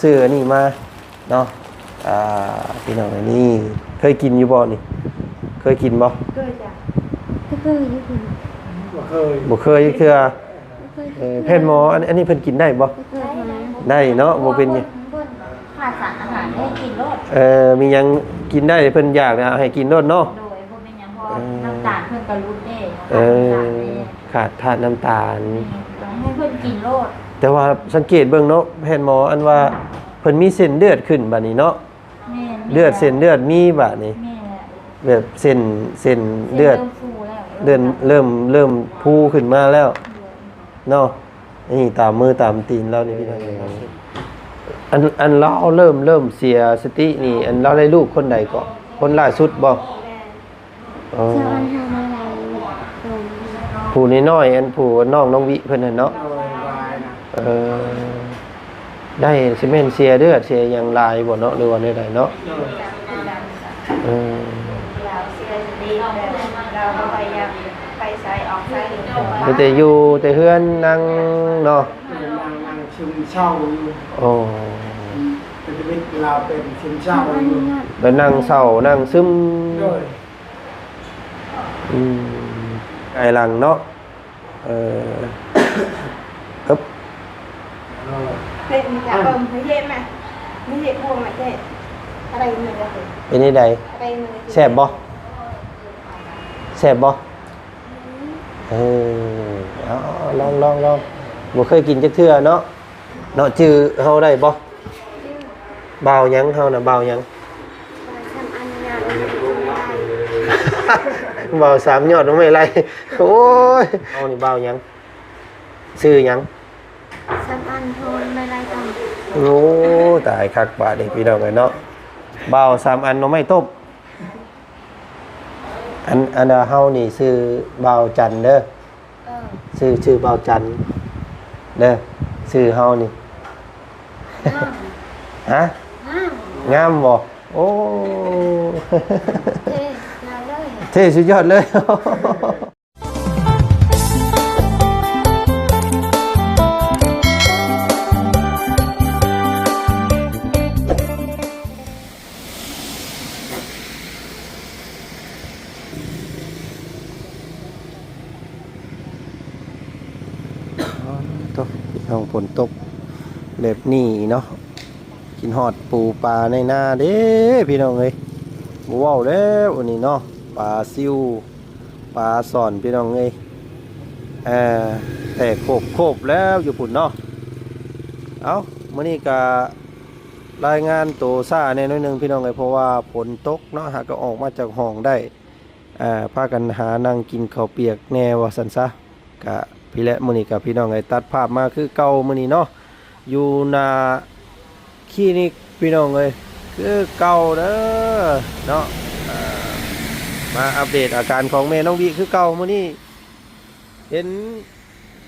ซื้ออันนี้มาเนาะพี่น้องอันนี้เคยกินอยู่บ่นี่เคยกินบ่เคยจ้ะเคยอยู่คุณบ่เคยเทื่อแพทย์หมออันนี้เพิ่นกินได้บ่ได้เนาะบ่เป็นหยังขาดสารอาหารให้กินโลดมีหยังกินได้เพิ่นอยากให้กินโลดเนาะโดยบ่เป็นหยังเพราะน้ำตาลเพิ่นก็ลดขาดธาตุน้ำตาลต้องให้เพิ่นกินโลดแต่ว่าสังเกตเบิ่งเนาะแพทย์หมออันว่าเพิ่นมีเส้นเลือดขึ้นบัดนี้เนาะเลือดเส้นเลือดมีบัดนี้แบบเส้นเลือดเริ่มพูขึ้นมาแล้วเนาะนี่ตามมือตามตีนเรานี่พี่น้องอันเราเริ่มเสียสตินี่อันเราได้ลูกคนใดก็คนล่าสุดบ่ผู้น้อยอันผู้น้องวิเพิ่นน่ะเนาะได้ซีเมนเสียเลือดเสียอย่างลายบ่เนาะหรือว่าใดๆเนาะเราพยายามไปใส่ออกใส่แต่อยู่แต่เฮือนนั่งเนาะนั่งซึมเศร้าอยู่โอ้เป็นชีวิตเราเป็นซึมเศร้าอยู่แล้วนั่งเศร้านั่งซึมไกลหลังเนาะครับเป็นจากไม่เย็นไหมไม่เย็นพวงไหมเจ๊อะไรมือจะเป็นยังไงแซ่บบ่แซ่บบ่ลองบ่เคยกินจักเทื่อเนาะชื่อเฮาได้บ่บ่าวหยังเฮาน่ะบ่าวหยังบ่าว3ยอดไม่ไรโอ้ยเฮานี่บ่าวหยังชื่อหยัง3อันโทนไม่ไรต้องโอ้ตายคักบาดนี่พี่น้องเอ้ยเนาะบ่าว3อันไม่ต้มอันเฮานี่ชื่อบ่าวจันเด้อชื่อบ่าวจันเด้อชื่อเฮานี่ฮะงามบ่โอ้เท่สุดยอดเลยตกห้องฝนตกแบบนี้เนาะกินหอดปูปลาในหน้าเด้พี่น้องเอ้ยบ่ว้าวแล้ววันนี้เนาะปลาซิวปลาสอนพี่น้องเอ้ยแต่โคบแล้วอยู่ปุ่นเนาะเอามื้อนี้ก็รายงานโตซ่าแน่น้อยนึงพี่น้องเอ้ยเพราะว่าฝนตกเนาะหากก็ออกมาจากห้องได้พากันหานั่งกินข้าวเปียกแน่ว่าซั่นซะก็พี่และมื้อนี้กับพี่น้องไอ้ตัดภาพมาคือเก่ามื้อนี้เนาะอยู่นาคลินิกพี่น้องเอ้ยคือเก่าเด้อเนาะมาอัปเดตอาการของแม่น้องวิคือเก่ามื้อนี้เห็น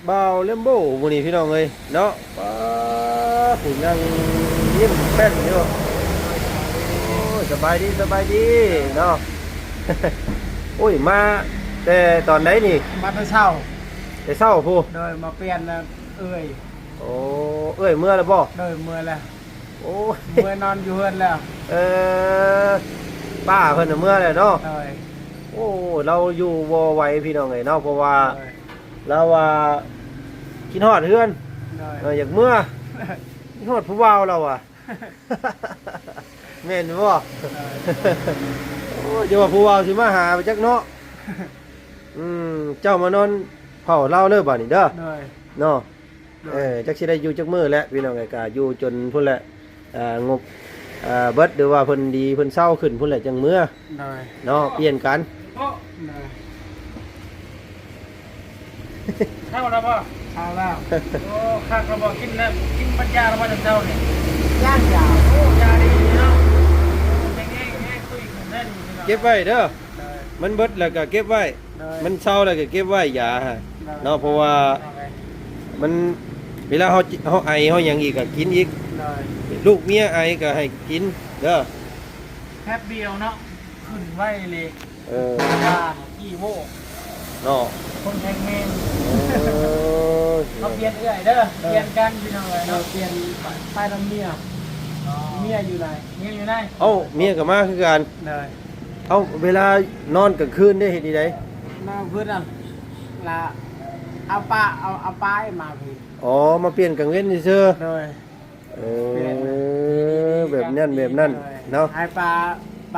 บ่าวเลมโบ้มื้อนี้พี่น้องเอ้ยเนาะผู้นั่งยิ้มแป้นอยู่โอ้สบายดีเนาะ โอ้ยมาแต่ตอนไหนนี่มาแต่เช้าผู้โดยมาเปลี่ยนโอ้เอ้ยเมื่อแล้วบ่โดยเมื่อแล้วโอ้เมื่อนอนอยู่เฮือนแล้วป้าเพิ่นเมื่อแล้วเนาะโอ้เราอยู่บ่ไหวพี่น้องเอ้ยเนาะเพราะว่าเราว่ากินฮอดเฮือนอยากเมื่อกินฮอดผู้บ่าวเราอ่ะแม่นบ่โอ้อย่าว่าผู้บ่าวสิมาหาไปจักเนาะเจ้ามานอนเผาเล่าเลิกบ่นี่เด้อเนาะจักสิได้อยู่จักมื้อแล้วพี่น้องไอ้กาอยู่จนพุ่นแหละงบเบิดหรือว่าเพิ่นดีเพิ่นเศร้าขึ้นพุ่นแหละจังมื้อเนาะเปลี่ยนกันเข้าแล้วป่ะเข้าแล้วโอ้ข้างกระบอกกินแล้วกินปัญญาแล้วมาจากเจ้าเนี่ยย่างยาโอ้ยาดีเนาะแง่คุยกันแน่นเก็บไว้เด้อมันเบิดแล้วก็เก็บไว้มันเศร้าแล้วก็เก็บไว้ยาเนาะเพราะว่ามันเวลาเขาไอเขาอย่างอีกก็กินอีกลูกเมียไอก็ให้กินเด้อแป๊บเดียวเนาะขึ้นไว้เลยยาขี้โม่เนาะคนแทงเมนเขาเปลี่ยนเอื่อยเด้อเปลี่ยนกันพี่น้องเลยเนาะเปลี่ยนไปลำเมีย เมียอยู่ไหนเมียอยู่ไหน เอ้าเมียก็มาคือกัน เลย เอ้าเวลานอนกลางคืนได้เฮ็ดดีได มาเพื่อนละเอาป้าเอาป้ายมาพี่ อ๋อมาเปลี่ยนกลางเว้นซื่อ เลย ๆแบบนั้นเนาะ ให้ป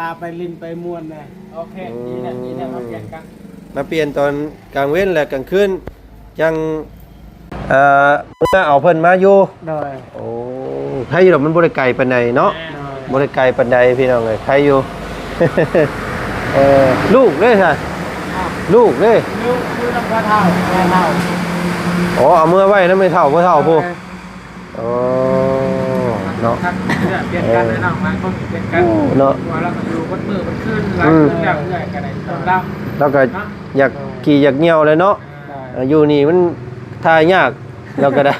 ลาไปลินไปม่วนเลยโอเคดีนะมาเปลี่ยนกัน มาเปลี่ยนตอนกลางเว้นและกลางคืนจังเมื่อเอาเพิ่นมาอยู่ เลย โอ้ใครอยู่ดอกมันบ่ได้ไกลปานใดเนาะบ่ได้ไกลปานใดพี่น้องเอ้ยใครอยู่ ลูกเด้อค่ะลูกเด้อ ลูกคือน้ำพระเท่าแม่เท่า อ๋อเอามือไว้นำไม่เท่าบ่เท่าผู้อ๋อเนาะ เปลี่ยนกันเลยเนาะบางคนเปลี่ยนกัน เนาะ ว่าเราก็อยู่บนมือบนขึ้นหลายขึ้นแล้วเรื่อยกันเลยตอนเรา แล้วก็อยากขี่อยากเหนี่ยวเลยเนาะอยู่นี่มันทายยากแล้วก็ได้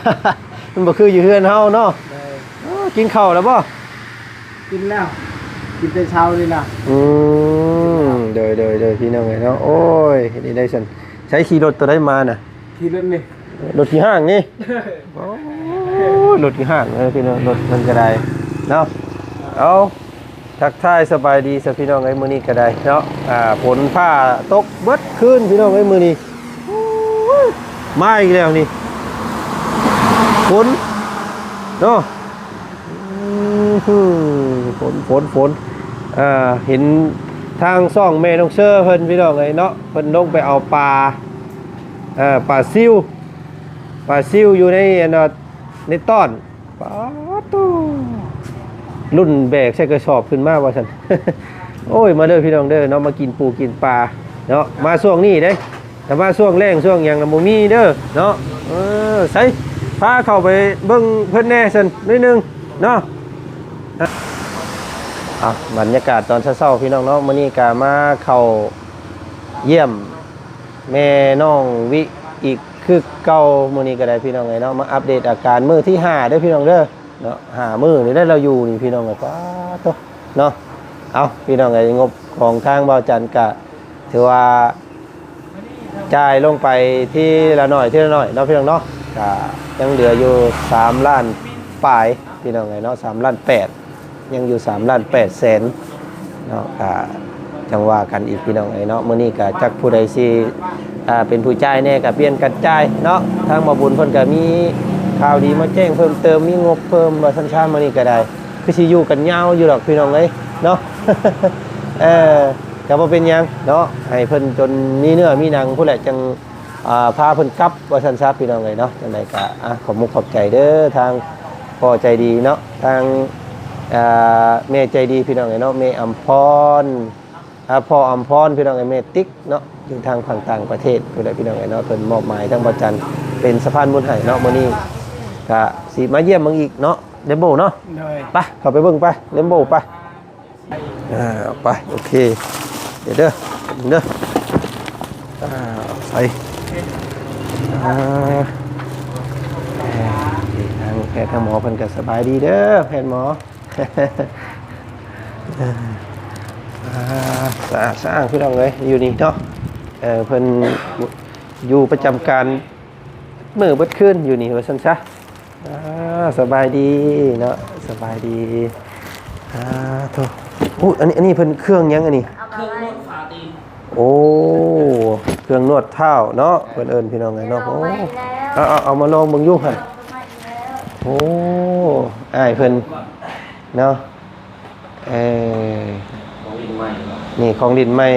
มันบ่คืออยู่เฮือนเฮาเนาะกินข้าวแล้วบ่ กินแล้วกินแต่เช้าเลยล่ะ เดยพี่น้องเอ้ยเนาะโอ้ยนี่ได้ซั่นใช้ขี่รถตัวใดมาน่ะ ทีเล่นนี่ รถที่ห้างนี่โอ้ยรถที่ห้างพี่น้องรถมันก็ได้เนาะเอาทักทายสบายดีสพี่น้องไอ้มื้อนี้ก็ได้เนาะฝนฟ้าตกเบิดคืนพี่น้องไอ้มื้อนี้มาอีกแล้วนี่ฝนเนาะฝนเห็นทางซ่องแม่น้องเชอเพิ่นพี่น้องไอ้เนาะเพิ่นลงไปเอาปลาปลาซิวอยู่ในต้อนปลาตู้รุ่นแบกใส่กระสอบขึ้นมาว่าซั่น โอ้ยมาเด้อพี่น้องเด้อเนาะมากินปูกินปลาเนาะมาช่วงนี้เด้แต่มาช่วงแรงช่วงหยังน่ะบ่มีเด้อเนาะใส่พาเข้าไปเบิ่งเพิ่นแน่ซั่นนิดนึงเนาะบรรยากาศตอนเช้าๆพี่น้องเนาะมื้อนี้ก็มาเข้าเยี่ยมแม่น้องวิอีกคือเก่ามื้อนี้ก็ได้พี่น้องเอ้ยเนาะมาอัปเดตอาการมื้อที่5เด้อพี่น้องเด้อเนาะ5มื้อนี่ได้เราอยู่นี่พี่น้องเอ้ยป๊าโตเนาะเอาพี่น้องเอ้ยงบของทางเบาจันทร์ก็ถือว่าจ่ายลงไปที่ละหน่อยเนาะพี่น้องเนาะก็ยังเหลืออยู่3ล้านปลายพี่น้องเอ้ยเนาะ3ล้าน8ยังอยู่3ล้าน8แสนเนาะก็จังว่ากันอีกพี่น้องเอ้ยเนาะมื้อนี้ก็จักผู้ใดสิเป็นผู้จ่ายแน่ก็เปลี่ยนกันจ่ายเนาะทางบ่บุญเพิ่นก็มีข่าวดีมาแจ้งเพิ่มเติมมีงบเพิ่มว่าซั่นๆมื้อนี้ก็ได้คือสิอยู่กันยาวอยู่ดอกพี่น้องเอ้ยเนาะ ก็บ่เป็นหยังเนาะให้เพิ่นจนมีเนื้อมีหนังผู้ใดจังพาเพิ่นกลับว่าซั่นซะพี่น้องเอ้ยเนาะจังได๋ก็ขอบมุกขอบใจเด้อทางพ่อใจดีเนาะทางแม่ใจดีพี่น้องเอ้ยเนาะแม่อำพรพ่ออำพรพี่น้องเอ้ยแม่ติ๊กเนาะอยู่ทางฝั่งต่างประเทศผู้ใดพี่น้องเอ้ยเนาะเพิ่นมอบหมายทางบ่จันทร์เป็นสะพานบุญให้เนาะมื้อนี้ก็สิมาเยี่ยมมึงอีกเนาะเดมโบเนาะ เลย ไปเข้าไปเบิ่งไปเดมโบไปไปโอเคเดี๋ยวเด้อใส่ทางแพทย์ทางหมอเพิ่นก็สบายดีเด้อแพทย์หมอ สร้างพี่น้องเลยอยู่นี่เนาะเพิ่นอยู่ประจำการมื้อเบิดคืนอยู่นี่ว่าซั่นซะสบายดีเนาะสบายดีโธ่อันนี้เพิ่นเครื่องยังอันนี้ เครื่องนวดขาตีน โอ้เครื่องนวดเท้าเนาะเพิ่นเอิ้นพี่น้องไงเนาะโอ้เอามาลองเบิ่งอยู่หั่นโอ้อ้ายเพิ่นเนาะนี่ของดินใหม่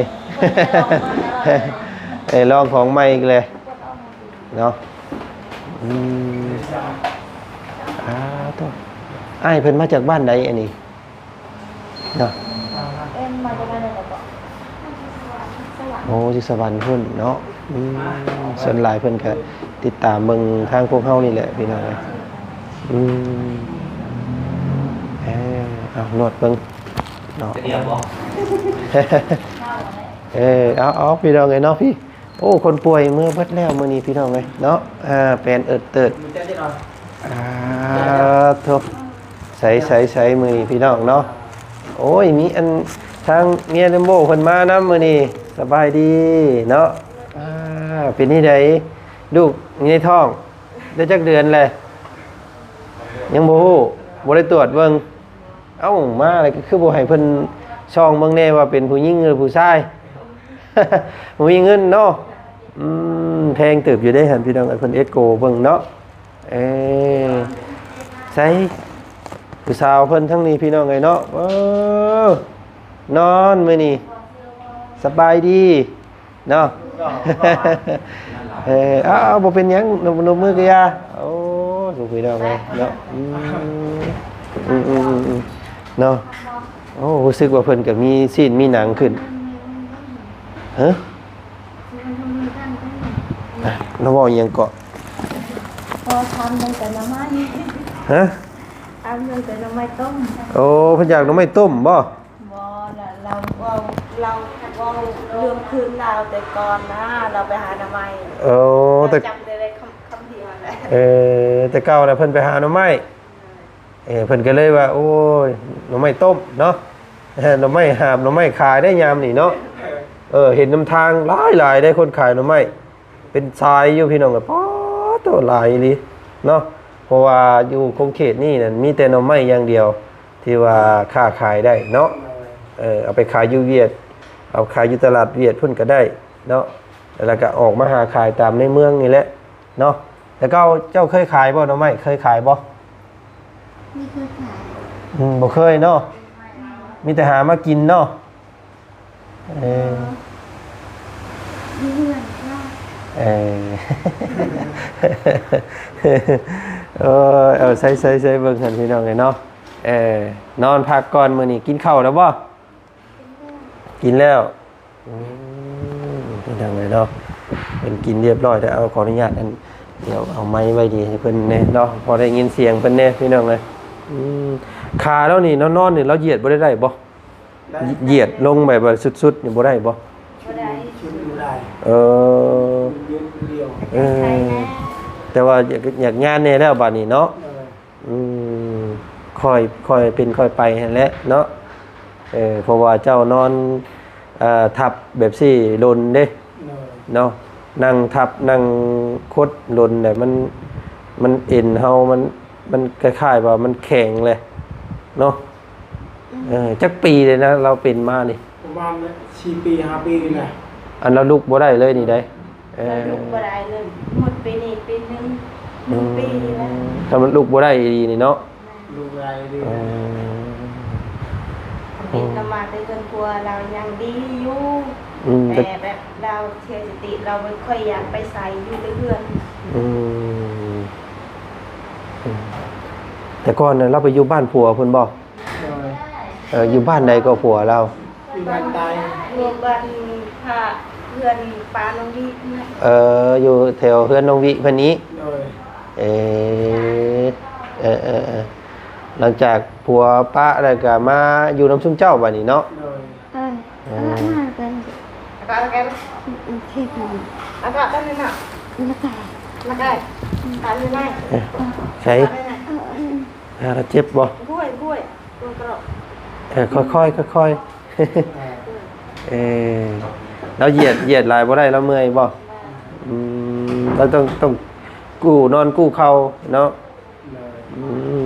ลองของใหม่อีกเลยเนาะตัวอ้ายเพิ่นมาจากบ้านใดอันนี้เนาะมาจากบ้านไหนก็โอ้ที่สวรรค์พุ่นเนาะส่วนหลายเพิ่นก็ติดตามเบิ่งทางพวกเฮานี่แหละพี่น้องเอานวดเบิ่งเนาะเอาพี่น้องไงเนาะพี่โอ้คนป่วยเมื่อเบิดแล้วมื้อนี้พี่น้องไงเนาะแปลนเติดทุบใส่มือพี่น้องเนาะโอ้ยมีอันทางเมียเลมโบเพิ่นมานำมื้อนี้สบายดีเนาะเป็นนี่ไดลูกในท้องได้จักเดือนเลยยังบ่ฮู้บ่ได้ตรวจเบิ่ง เอ้ามาอะไรก็คือบ่ให้เพิ่นช่องเบิ่งแน่ว่าเป็นผู้หญิงหรือผู้ชาย บ่มีเงินเนาะแพงเติบอยู่ได้หั่นพี่น้องเพิ่นเอสโกเบิ่งเนาะใส่ผู้สาวเพิ่นทั้งนี้พี่น้องเอ้ยเนาะนอนมื้อนี้สบายดีเนาะ เอาบ่เป็นหยังนมมือกะยาโอ้สุพี่น้องเอ้ยเนาะเนาะโอ้รู้สึกว่าเพิ่นก็มีซีนมีหนังขึ้นฮะเราเว้าอีหยังเกาะ พอทำตั้งแต่น้ำไม้ ฮะ ทำตั้งแต่น้ำไม้ต้ม โอ้เพิ่นอยากหน่อไม้ต้มบ่ บอน่ะเราเรื่องคืนเราแต่ก่อนนะเราไปหาน้ำไม้ โอ้แต่ จำได้เลยคำที่มันเลย แต่เก่าน่ะเพิ่นไปหาหน่อไม้เพิ่นก็เลยว่าโอ้ยหน่อไม้ต้มเนาะหน่อไม้หาบหน่อไม้ขายได้ยามนี่เนาะเห็นนำทางหลายได้คนขายหน่อไม้เป็นชายอยู่พี่น้องก็ป๊อดตัวหลายอีหลีเนาะเพราะว่าอยู่คงเขตนี่นั่นมีแต่หน่อไม้อย่างเดียวที่ว่าค้าขายได้เนาะเอาไปขายอยู่เวียดเอาขายอยู่ตลาดเวียดพุ่นก็ได้เนาะแล้วก็ออกมาหาขายตามในเมืองนี่แหละเนาะแล้วก็เจ้าเคยขายบ่หน่อไม้เคยขายบ่ ไม่เคยขาย บ่เคยเนาะมีแต่หามากินเนาะเพื่อนก็ ใส่เบิ่งกันพี่น้องเลยเนาะนอนพักก่อนมื้อนี้กินข้าวแล้วบ่กินแล้วพี่น้องเลยเนาะเป็นกินเรียบร้อยแต่เอาขออนุญาตอันเดี๋ยวเอาไม้ไว้ดีให้เพิ่นเนี่ยเนาะพอได้ยินเสียงเพิ่นเนี่ยพี่น้องเลยขาแล้วนี่นอนนี่เราเหยียดบ่ได้บ่เหยียดลงแบบว่าสุดๆนี่บ่ได้บ่ บ่ได้ ชุดอยู่ได้ ยืนเดียว แต่ว่าอยากงานเนี่ยแล้วบัดนี้เนาะค่อยเป็นค่อยไปหั่นแหละเนาะเพราะว่าเจ้านอนทับแบบซี่ลนเด้เนาะนั่งทับนั่งคดลนแต่มันเอ็นเฮามันคล้ายๆว่ามันแข็งเลยเนาะจักปีเลยนะเราเป็นมานี่ ประมาณ4 ปี 5 ปีนี่แหละ อันเราลุกบ่ได้เลยนี่ได้ลุกบ่ได้เลยหมดปีนี้ปีนึง1 ปีแล้ว ถ้ามันลุกบ่ได้ดีนี่เนาะ ลูกไรดี เป็นประมาณในเดือนกลัวเรายังดีอยู่แต่แบบเราเทียสติเราไม่ค่อยอยากไปใส่อยู่เพื่อน แต่ก่อนน่ะเราไปอยู่บ้านผัวเพิ่นบ่อยู่บ้านใดก็ผัวเรา อยู่บ้านตาย รวมบ้านพระเพื่อนปาน้องวินะ อยู่แถวเฮือนน้องวิเพิ่นนี้ เลย หลังจากผัวป้าแล้วก็มาอยู่น้ำซุมเจ้าบัดนี้เนาะ เลย มากันแล้วก็กันเทพแล้วก็ด้านนั้นน่ะแล้วก็ตามยังไง ใช้เจ็บบ่ กล้วยตัวกระโดด ค่อยเราเหยียดหลายบ่ได้เราเมื่อยบ่เราต้องกู้นอนกู้เข่าเนาะ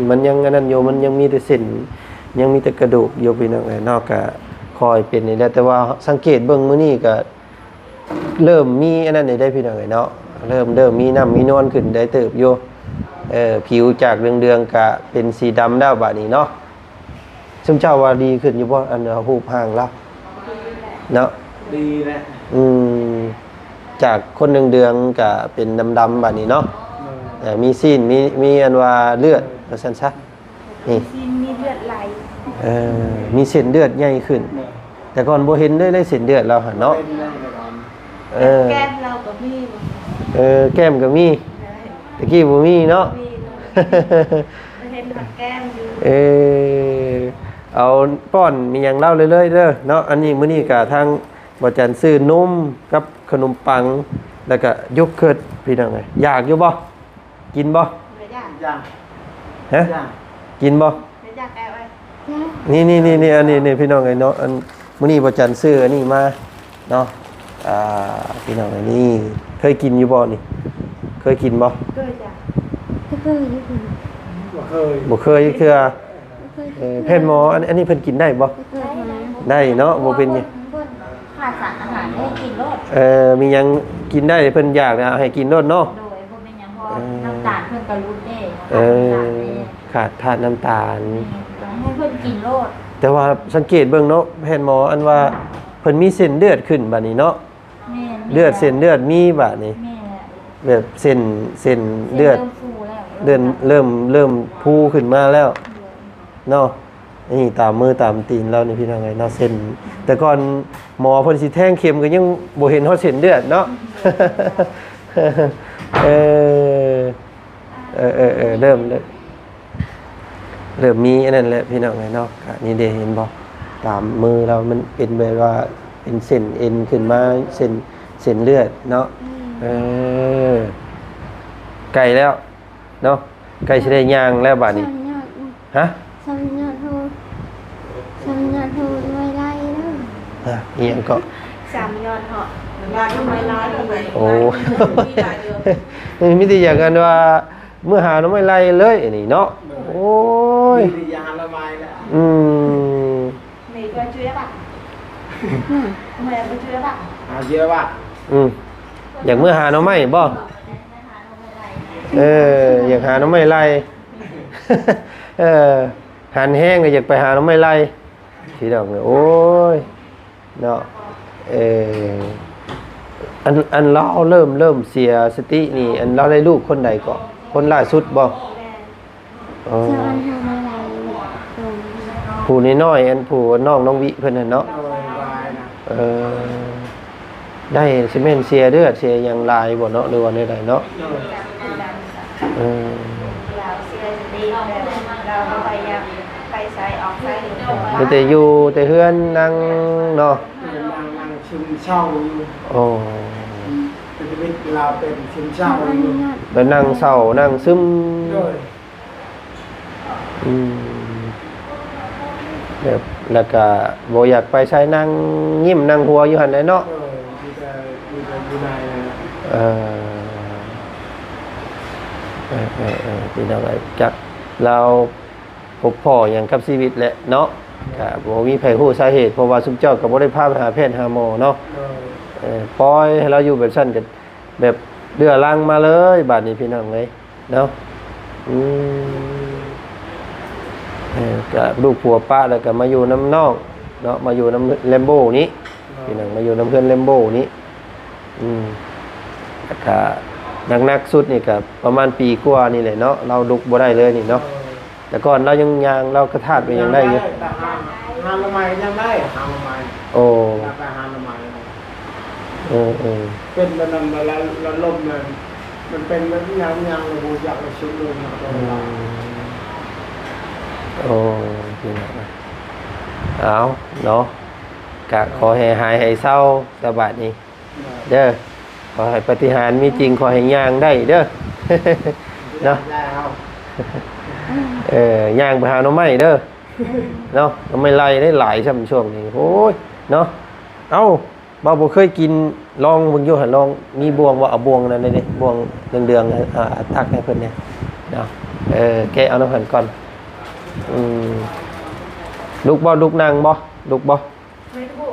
มันยังอันนั้นอยู่มันยังมีแต่เส้นยังมีแต่กระดูกอยู่พี่น้องนอกก็คอยเป็นนี่แหละแต่ว่าสังเกตเบิ่งมื้อนี้ก็เริ่มมีอันนั้นได้พี่น้องเนาะเริ่มมีน้ำมีนวลขึ้นได้เติบอยู่ผิวจากเรืองๆก็เป็นสีดำแล้วบัดนี้เนาะซึ่งเจ้าว่าดีขึ้นอยู่บ่อันหูพางละเนาะ ดีแหละ จากคนเดืองๆก็เป็นดำๆบัดนี้เนาะมีซีนมีอันว่าเลือดว่าซั่นซะนี่ ซีนมีเลือดไหล มีเส้นเลือดใหญ่ขึ้น แต่ก่อนบ่เห็นได้เส้นเลือดเราหั่นเนาะ แก้มเราก็มี แก้มก็มีตะกี้บ่มีเนาะ เห็นหักแก้มอยู่ เอาป้อนมีหยังเล่าเรื่อยๆเด้อเนาะอันนี้มื้อนี้ก็ทางบ่จันซื้อนมกับขนมปังแล้วก็ยกเกิดพี่น้องเอ้ยอยากอยู่บ่กินบ่ ไม่ยาก ย่าง ฮะ ย่าง กินบ่ ไม่ยากแก้ไว้ นี่อันนี้พี่น้องเอ้ยเนาะอันมื้อนี้บ่จันซื้ออันนี้มาเนาะพี่น้องเอ้ยนี่เคยกินอยู่บ่นี่เคยกินบ่ เกิดจาก บ่เคย บ่เคยคือ เคย แพทย์หมออันนี้เพิ่นกินได้บ่ ได้ ได้เนาะบ่เป็นหยัง ขาดสารอาหารให้กินโลด มีหยังกินได้เพิ่นอยากนะให้กินโดดเนาะ โดยบ่เป็นหยังเพราะน้ำตาลเพิ่นก็รุดเด้ ขาดธาตุน้ำตาล ให้เพิ่นกินโลด แต่ว่าสังเกตเบิ่งเนาะแพทย์หมออันว่าเพิ่นมีเส้นเลือดขึ้นบัดนี้เนาะ แม่ เลือดเส้นเลือดมีบัดนี้ แม่ แบบเส้นเลือด ฟูแล้ว เริ่มพูขึ้นมาแล้วเนาะนี่ตามมือตามตีนเรานี่พี่น้องไงเนาะเส้นแต่ก่อนหมอเพิ่นสิแทงเข็มก็ยังบ่เห็นฮอดเส้นเลือดเนาะ เออเริ่มมีอันนั้นแหละพี่น้องไงเนาะก็นี่เด้เห็นบ่ตามมือเรามันเป็นแบบว่าเป็นเส้นเอ็นขึ้นมาเส้นเลือดเนาะไกลแล้วเนาะไกลสิได้ย่างแล้วบัดนี้ฮะ สัญญาโทรไว้ไล่แล้ว อีหยังก็ 3ยอดเหาะยอดไม่ร้ายเลย โอ้มีแต่อย่างกันว่าเมื่อหาน้ำไม่ไล่เลยนี่เนาะโอ้ย มียาละบายแล้ว มีตัวช่วยป่ะทำไมตัวช่วยป่ะ เยอะว่ะ อย่างเมื่อหาน้ำไม่บ่อยากหาน้ำไม่ไล่ หันแห้งก็อยากไปหาน้ำไม่ไล่ทีดอกเนี่ยโอ้ยเนาะอันเราเริ่มเสียสตินี่อันเราได้ลูกคนใดก็คนล่าสุดบ่ แม่ อ๋อ เจ้าอันทำอะไรตรง ผู้น้อยๆอันผู้น้องวิเพิ่นน่ะเนาะ ละบายนะ ได้ซีเมนเสียเลือดเสียอย่างลายบ่เนาะหรือว่าใดๆเนาะ เราเสียสติเราพยายามไปใส่ออกไป มีแต่อยู่แต่เฮือนนั่งเนาะ นั่งชิมเช่าอยู่ โอ้ เป็นชีวิตเราเป็นชิมเช่าอยู่ แล้วนั่งเศร้านั่งซึม ด้วย แบบแล้วก็บ่อยากไปใช้นั่งยิ้มนั่งหัวอยู่หั่นแหละเนาะ มีแต่อยู่ในนะ พี่น้องไอ้จักเราพบพ่ออย่างกับชีวิตแหละเนาะก็บ่มีไผฮู้สาเหตุเพราะว่าซุมเจ้าก็บ่ได้พาไปหาแพทย์หาหมอเนาะปล่อยให้เราอยู่แบบซั่นก็แบบเดือรังมาเลยบัดนี้พี่น้องเอ้ยเนาะก็ลูกผัวป้าแล้วก็มาอยู่น้ำนอกเนาะมาอยู่น้ำแลมโบนี้พี่น้องมาอยู่น้ำเพื่อนแลมโบนี้แล้วก็นักสุดนี่ก็ประมาณปีกว่านี่แหละเนาะเราลุกบ่ได้เลยนี่เนาะแต่ก่อนเรายังยางเรากระทาดไปยังได้อยู่ หาละไมยังได้หาละไม โอ้ ไปหาละไม เป็น มันนั่นแล้วลมมันเป็นแบบยังระบุจากระชุดเลยนะ โอ้พี่น้องเอาเนาะกะขอให้หายให้เศร้าสบายนี้เด้อขอให้ปฏิหารย์มีจริงขอให้ย่างได้เด้อ เนาะย่างไปหาหน่อไม้เด้อเนาะหน่อไม้ไล่ได้หลายช่วงนี้โอ้ยเนาะเอ้าบ่าวบ่เคยกินลองเบิ่งอยู่หั่นลองมีบวงบ่เอาบวงนั่นนี่บวงเดืองๆตักให้เพิ่นเนี่ยเนาะแกะเอาน้ำหั่นก่อนลูกบ่ลูกนางบ่ลูกบ่ ไม่ถู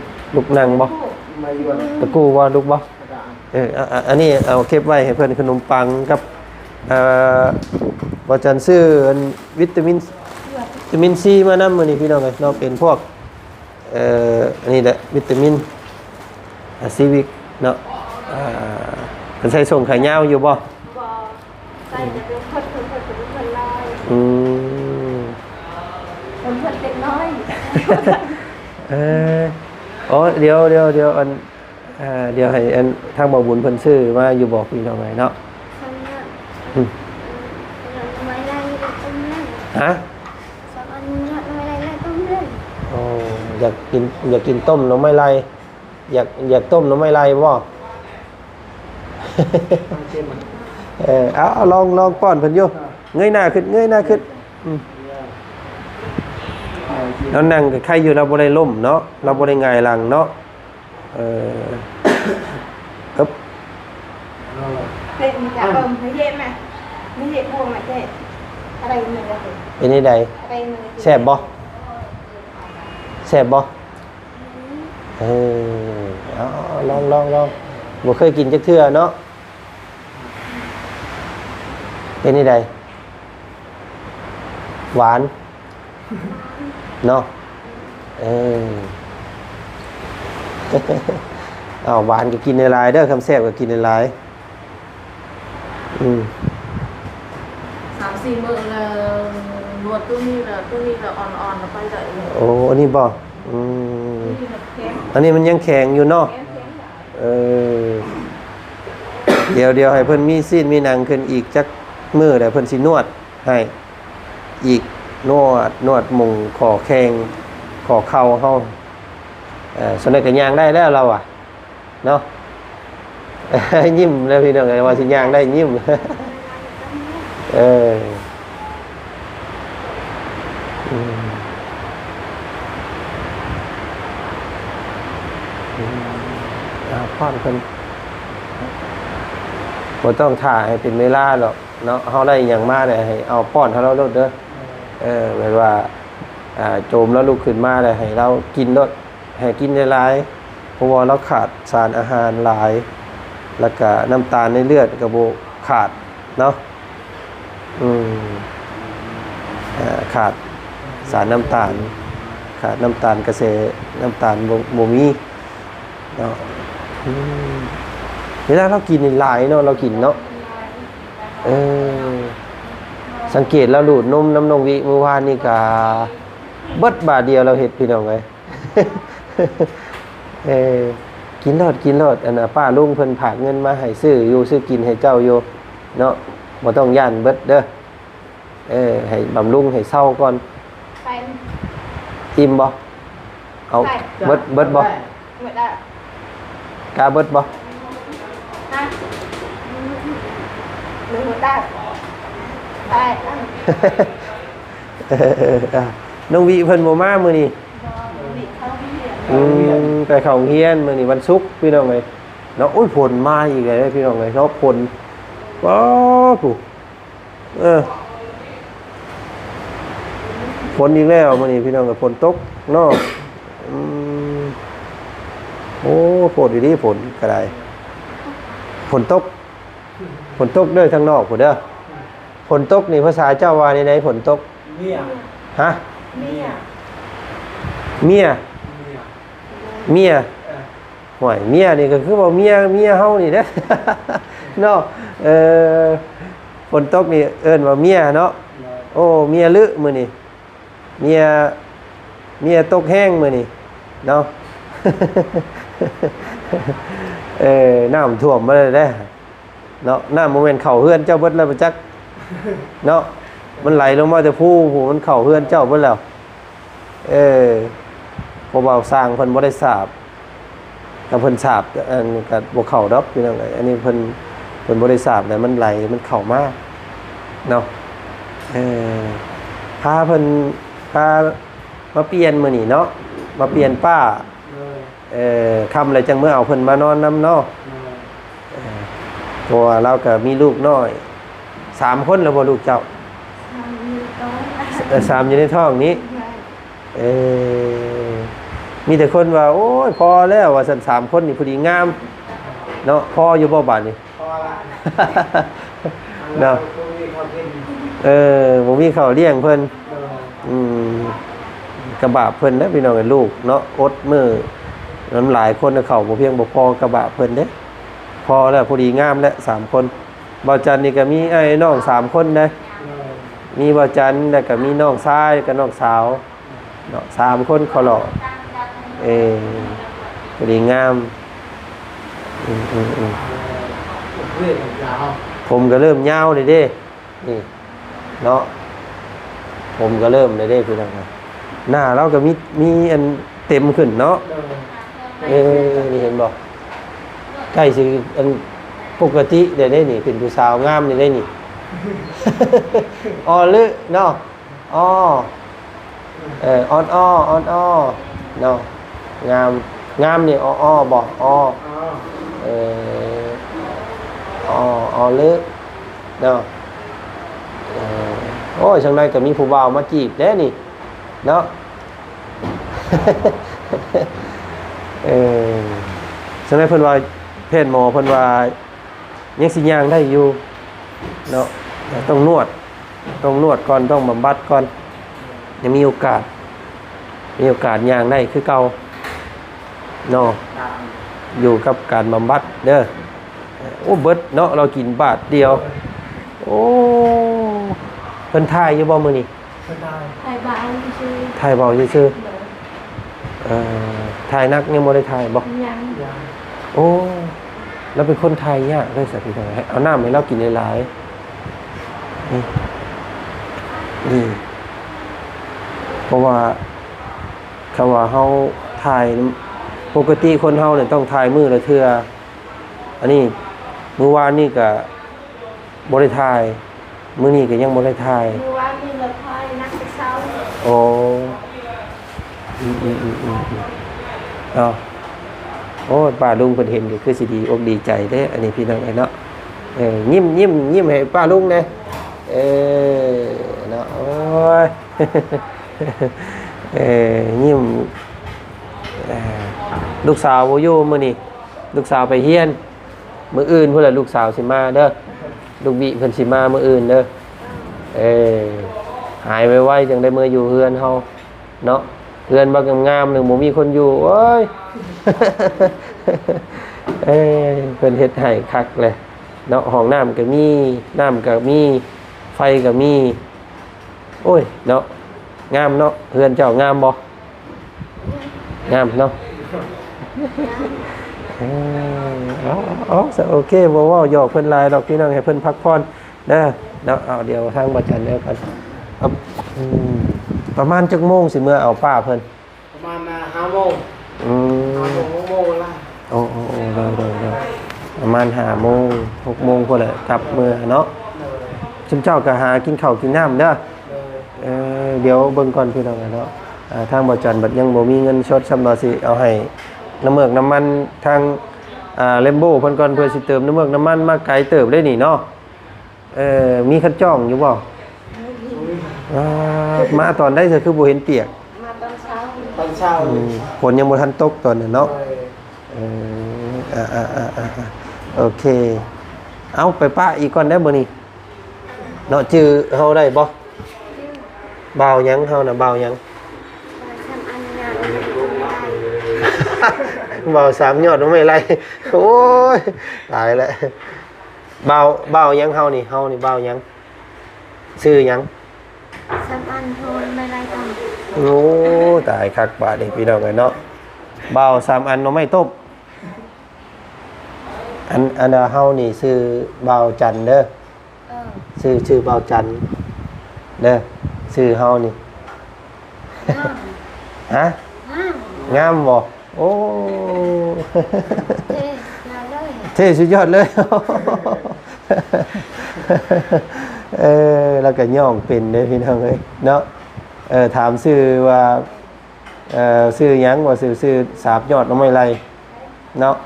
ก ลูกนางบ่ มาอยู่ ตะกูบ่ลูกบ่อันนี้เอาเก็บไว้ให้เพิ่นขนมปังกับบ่จันซื้อวิตามินซีมานำมื้อนี้พี่น้องเอ้ยเนาะเป็นพวกอันนี้แหละวิตามินซีวิกเนาะเพิ่นใส่ส่งไข่ยาวอยู่บ่ บอใส่จะเป็นคนลอยคนเล็กน้อย อ๋อเดี๋ยวอันเดี๋ยวให้อันทางบ่บุญเพิ่นซื้อมาอยู่บอกพี่น้องไงเนาะ สัญญาไว้ไล่ต้มเล่น ฮะ สัญญาไว้ไล่ต้มเล่น โอ้อยากกินต้มหน่อไม้ไล่อยากต้มหน่อไม้ไล่บ่ เอาลองป้อนเพิ่นอยู่เงยหน้าขึ้นแล้วนั่งกับใครอยู่เราบ่ได้ล่มเนาะเราบ่ได้หงายหลังเนาะครับ เป็นจากไม่เย็นไหมไม่เย็นพวงไหมเจ๊อะไรเนี่ยก็คือ เป็นนี่ใด เป็น แซ่บบ่แซ่บบ่เออเอาลองบ่เคยกินจักเทื่อเนาะเป็นนี่ใดหวานเนาะเออ เอาหวานก็กินในลายเด้อคำแซ่บก็กินในลาย3-4 มื้อแล้วนวดตัวนี้แล้วอ่อนๆแล้วไปได้เลย โอ้อันนี้บ่อันนี้มันยังแข็งอยู่เนาะเออ เดี๋ยวให้เพิ่นมีซีนมีหนังขึ้นอีกจักมื้อแล้วเพิ่นสินวดให้อีกนวดมุงขอแข้งขอเข่าเฮาส่วนนั้นก็ย่างได้แล้วเราอ่ะเนาะ ยิ้มแล้วพี่น้องว่าสิย่างได้ยิ้ม เออป้อนคนบ่ต้องถ่ายให้เป็นเวลาหรอกเนาะเฮาได้อย่างมากเลยให้เอาป้อนให้เราลดเด้อหมายว่าโจมแล้วลุกขึ้นมาเลยให้เรากินลดให้กินหลายๆเพราะว่าเราขาดสารอาหารหลายแล้วก็น้ำตาลในเลือดก็บ่ขาดเนาะขาดสารน้ำตาลขาดน้ำตาลกระเสน้ำตาลบ่มีเนาะเวลาเรากินหลายเนาะเรากินเนาะสังเกตเราดูดนมน้ำนองวิเมื่อวานนี่ก็เบิดบาทเดียวเราเฮ็ดพี่น้องไง กินรอดอันน่ะป้าลุงเพิ่นฝากเงินมาให้ซื้ออยู่ซื้อกินให้เจ้าอยู่เนาะบ่ต้องย่านเบิดเด้อให้บำรุงให้เศร้าก่อน ไป อิ่มบ่เอาเบิดบ่ หมดละ กล้าเบิดบ่ ฮะหรือหมดได้ได้ น้องวิเพิ่นบ่มามื้อนี้ บิดเข้าที่เหลือ ไปเข้าโรงเรียนมื้อนี้วันศุกร์พี่น้องเอ้ยเนาะโอ้ยฝนมาอีกแล้วพี่น้องเอ้ยเนาะฝนว้าวผู้ฝนอีกแล้วมื้อนี้พี่น้องเอ้ยฝนตกเนาะโอ้ฝนดีๆฝนก็ได้ฝนตกเด้อทางนอกพุ่นเด้อฝนตกนี่ภาษาเจ้าว่าในไหนฝนตก เมีย ฮะ เมีย เมียห่วยเมียนี่ก็คือว่าเมียเฮานี่เด้อ เนาะฝนตกนี่เอิ้นว่าเมียเนาะโอ้เมียลึมื้อนี้เมียตกแห้งมื้อนี้เนาะ น้ำท่วมมาเลยเด้อเนาะน้ำบ่แม่นเข้าเฮือนเจ้าเบิดแล้วบ่จักเนาะมันไหลลงมาแต่ผู้มันเข้าเฮือนเจ้าเบิดแล้วพอเบาสร้างเพิ่นบ่ได้สาบกับเพิ่นสาบอันก็บ่เข้าดอกพี่น้องอันนี้เพิ่นบ่ได้สาบแต่มันไหลมันเข้ามาเนาะพาเพิ่นพามาเปลี่ยนมื้อนี้เนาะมาเปลี่ยนป้าค่ำแล้วจังมื้อเอาเพิ่นมานอนนำเนาะเพราะว่าเราก็มีลูกน้อย3คนแล้วบ่ลูกเจ้า3อยู่ในท้องนี้มีแต่คนว่าโอ้ยพอแล้วว่าซั่น3คนนี่พอดีงามเนาะพออยู่บ่บาดนี่ พอละ เนาะบ่มีข้าวเลี้ยงเพิ่นกระบะเพิ่นเด้อพี่น้องลูกเนาะอดมื้อน้ำหลายคนเข้าบ่เพียงบ่พอกระบะเพิ่นเด้พอแล้วพอดีงามแล้ว3คนบ่าวจันนี่ก็มีไอ้น้อง3คนนะมีบ่าวจันแล้วก็มีน้องชายกับน้องสาวเนาะ3คนเขาหล่อพอดีงามผมก็เริ่มยาวเลยเด้นี่เนาะผมก็เริ่มเลยเด้พี่น้องหน้าเราก็มีอันเต็มขึ้นเนาะนี่เห็นบ่ใกล้สิอันปกติได้นี่เป็นผู้สาวงามได้นี่ อ๋อลึเนาะอ๋ออ่อนอ้อเนาะงามนี่อ้อบ่อ้ออ๋อลึเนาะโอ้ อ้ยจังไดก็มีผู้บ่าวมาจีบแน่นี่เนาะ จังไดเพิ่นว่าเพศหมอเพิ่นว่ายังสิย่างได้อยู่เนาะแต่ต้องนวดก่อนต้องบำบัดก่อนยังมีโอกาสย่างได้คือเก่าเนาะอยู่กับการบำบัดเด้อโอ้เบิดเนาะเรากินบาทเดียวโอ้เพิ่นทายอยู่บ่มื้อนี้ ไอ้บ้านชื่อ ทายเบาซื่อทายนักยังบ่ได้ทายบ่ ยัง โอ้เราเป็นคนไทยยากเลยสักทีเดียวเอาน้ำให้เรากินหลายๆนี่เพราะว่าคำว่าเฮาถ่ายปกติคนเฮาเนี่ยต้องถ่ายมือละเทื่ออันนี้มื้อวานนี่ก็บ่ได้ถ่ายมื้อนี้ก็ยังบ่ได้ถ่าย เมื่อวานมีละครนักศึกษา โอ้เอาโอ้ป้าลุงเพิ่นเห็นก็คือสิดีอกดีใจเด้อันนี้พี่น้องเนาะยิ้มให้ป้าลุงเด้เนาะโอ้ย ยิ้มลูกสาวบ่อยู่มื้อนี้ลูกสาวไปเฮียนมื้ออื่นพุ่นล่ะลูกสาวสิมาเด้อลูกบิเพิ่นสิมามื้ออื่นเด้อหายไวๆจังได้มื้ออยู่เฮือนเฮาเนาะเฮือนบ่งามๆนึงบ่มีคนอยู่โอ้ย เพิ่นเฮ็ดให้คักเลยเนาะห้องน้ำก็มีน้ำก็มีไฟก็มีโอ้ยเนาะงามเนาะเฮือนเจ้างามบ่งามเนาะอ๋อโอเคบ่เว้าหยอกเพิ่นหลายดอกพี่น้องให้เพิ่นพักผ่อนเด้อเนาะเอาเดี๋ยวทางบ่จันเด้อกันประมาณจักโมงสิเมื่อเอาป้าเพิ่นประมาณ5 โมง6 โมงละโอ้ได้ประมาณ5 โมง 6 โมงพอแหละกลับเมื่อเนาะชุมเจ้าก็หากินข้าวกินน้ำเด้อเดี๋ยวเบิ่งก่อนพี่น้องเนาะทางบ่จันบัดยังบ่มีเงินสดสำหรับสิเอาให้น้ำเมือกน้ำมันทางเลมโบเพิ่นก่อนเพื่อสิเติมน้ำเมือกน้ำมันมาไกลเติบได้นี่เนาะมีคันจ้องอยู่บ่มาตอนได้คือบ่เห็นเปียกมาตอนเช้า ฝนยังบ่ทันตกตอนนั้นเนาะโอเคเอาไปป้าอีกก่อนได้บ่นี่เนาะชื่อเฮาได้บ่บ่าวหยังเฮาน่ะบ่าวหยัง ทำอันงาน บ่าวสามยอดไม่ไรโอ้ยตายแล้วบ่าวหยังเฮานี่บ่าวหยังชื่อหยัง ทำอันโทนไม่ไรต้อง โอ้ตายคักบาดนี่พี่น้องเอ้ยเนาะบ่าว3 อันเนาะไม่ต้มอันเฮานี่ชื่อบ่าวจันเด้อชื่อบ่าวจันเด้อชื่อเฮานี่ฮะงามบ่โอ้เท่สุดยอดเลย แล้วก็ย่องเป็นเด้อพี่น้องเอ้ยเนาะถามชื่อว่าชื่อหยังว่าชื่อสาบยอดน้องไม่ไรเนาะ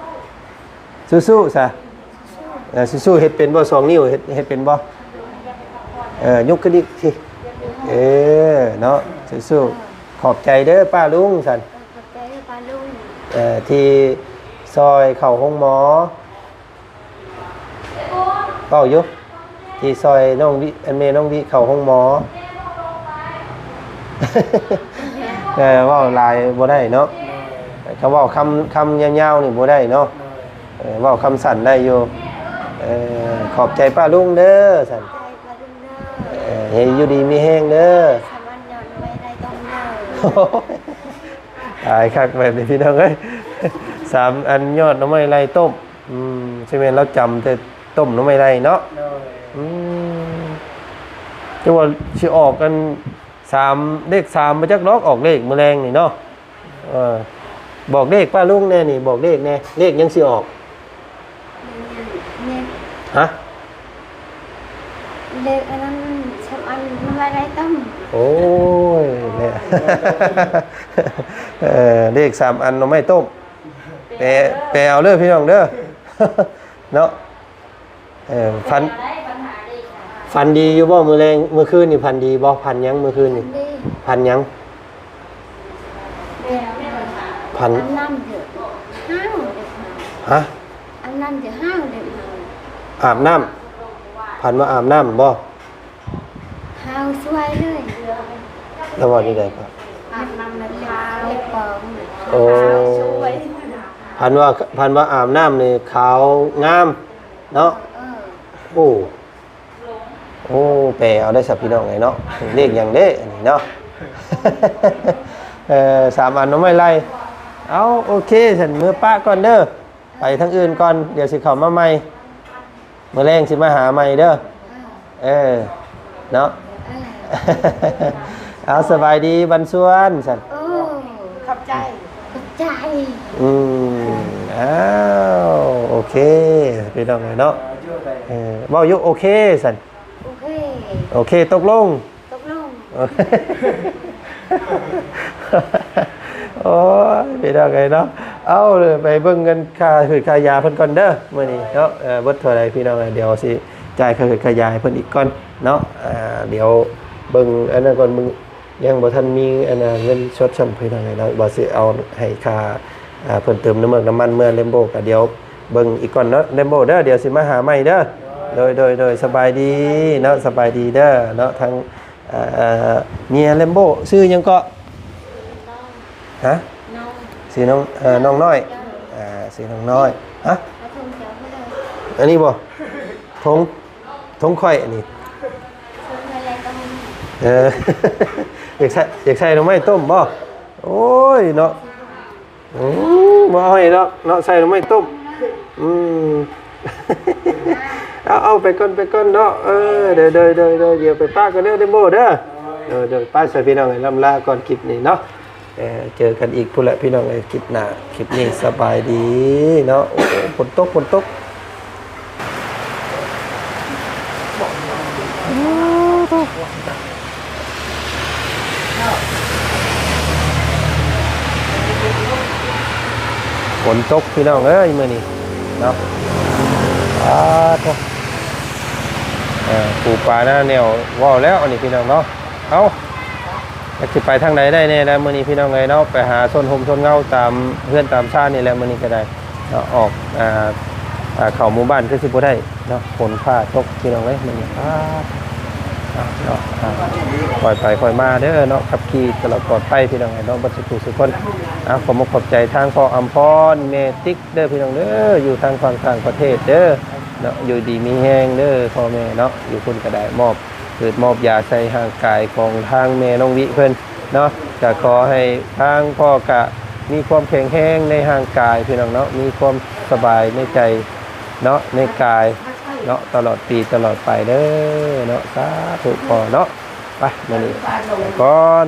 สู้ๆซะสู้ๆเฮ็ดเป็นบ่2 นิ้วเฮ็ดเป็นบ่ยกขึ้นอีกทีเนาะสู้ๆขอบใจเด้อป้าลุงซั่นขอบใจป้าลุงที่ซอยเข้าห้องหมอเป้าอยู่ที่ซอยน้องวิแม่น้องวิเข้าห้องหมอว่าลายบ่ได้เนาะเขาว่าคำยาวๆนี่บ่ได้เนาะว่าคำสั้นได้อยู่ขอบใจป้าลุงเด้อสั่นเฮ้ยอยู่ดีมีแห้งเด้อทำอันยอนไม่ไรต้องเด้อตายคักแบบนี้พี่น้องเอ้ย3 อันยอดน้ำไม้ไรต้มใช่ไหมเราจำแต่ต้มน้ำไม้ไรเนาะจังว่าสิออกกันเลข3มาจักล็อกออกเลขมื้อแรงนี่เนาะบอกเลขป้าลุงแน่นี่บอกเลขแน่เลขยังสิออกฮะเด็กอันนั้นทำอันไม่ไรต้องโอ้ยเนี่ยเลข3 อันน้ำไม้ต้มแปลเอาเด้อพี่น้องเด้อเนาะ ฝันดีอยู่บ่มื้อแรงมื้อคืนนี่พันดีบ่พันหยังมื้อคืนนี่ ดี พันหยังพัน อันนั้นเถอะห้าวเด็กหา ฮะ อันนั้นจะห้าวเด็กหา อาบน้ำพันว่าอาบน้ำบ่ ห้าวสวยเลย แล้วว่านี่ได้ปะ อาบน้ำแล้วเช้า เล็กปอง โอ้ ช่วย พันว่าอาบน้ำนี่ขาวงามเนาะ โอ้โอ้แปลเอาได้สับพี่น้องไงเนาะเรียกอย่างเด้อันนี้เนาะ 3 อันน้องไม่ไล่เอาโอเคฉันมือป้าก่อนเด้อไปทั้งอื่นก่อนเดี๋ยวสิเข้ามาใหม่มื้อแรงสิมาหาใหม่เด้อเนาะ เอาสบายดีบันส่วนสัน โอ้ ขอบใจ กระจาย อ้าวโอเคพี่น้องไงเนาะเว้าอยู่โอเคสัน โอเค โอเคตกลง ตกลง โอ้ยพี่น้องไงเนาะเอาเลยไปเบิ่งเงินค่าคือค่ายาเพิ่นก่อนเด้อมื้อนี้เนาะเบิดเท่าไหร่พี่น้องเดี๋ยวสิจ่ายค่าคือค่ายาให้เพิ่นอีกก่อนเนาะเดี๋ยวเบิ่งอันนั้นก่อนมึงยังบ่ทันมีอันน่ะเงินชดชำพี่น้องไงเนาะบ่สิเอาให้ค่าเพิ่นเติมน้ำมันเมื่อเลมโบก็เดี๋ยวเบิ่งอีกก่อนเนาะเลมโบเด้อเดี๋ยวสิมาหาใหม่เด้อโดยสบายดีเนาะสบายดีเด้อเนาะทางเมียเลมโบชื่อหยังก็ฮะ น้อง สีน้องน้องน้อยสีน้องน้อยฮะ แล้วทงเจ้าไม่ได้ อันนี้บ่ทงค่อยอันนี้ ทงอะไรก็ไม่ อยากใส่หน่อไม้ต้มบ่โอ้ยเนาะบ่เอาให้เนาะใส่หน่อไม้ต้มเอาไปก่อนเนาะเดี๋ยวไปป้ากันเด้อเดโมเด้อเดี๋ยวป้าใส่พี่น้องให้ลำลาก่อนคลิปนี้เนาะเจอกันอีกพุ่นละพี่น้องไอ้คลิปหน้าคลิปนี้สบายดีเนาะโอ้ฝนตกฝนตกพี่น้องเอ้ยมื้อนี้เนาะปูปลาหน้าแนวว่าวแล้วอันนี้พี่น้องเนาะเอาจะไปทางไหนได้เนี่ยนะมื้อนี้พี่น้องไงเนาะไปหาส้นหมส้นเงาตามเพื่อนตามชาตินี่แหละมื้อนี้ก็ได้เนาะออกเข้าหมู่บ้านคือสิบ่ได้เนาะฝนฟ้าตกพี่น้องเอ้ยมื้อนี้เนาะปล่อยไปปล่อยมาเด้อเนาะขับขี่ตลอดปลอดภัยพี่น้องไงเนาะบัดสุขคนขอขอบใจทางพ่ออำพรเมติกเด้อพี่น้องเด้ออยู่ทางฝั่งต่างประเทศเด้อเนาะอยู่ดีมีแห้งเด้อพ่อแม่เนาะอยู่คนก็ได้มอบยาใส่ห่างกายของทางแม่น้องวิเพิ่นเนาะก็ขอให้ทางพ่อกะมีความแข็งแรงในห่างกายพี่น้องเนาะมีความสบายในใจเนาะในกายเนาะตลอดปีตลอดไปเด้อเนาะสาธุพ่อเนาะไปมื้อนี้ก่อน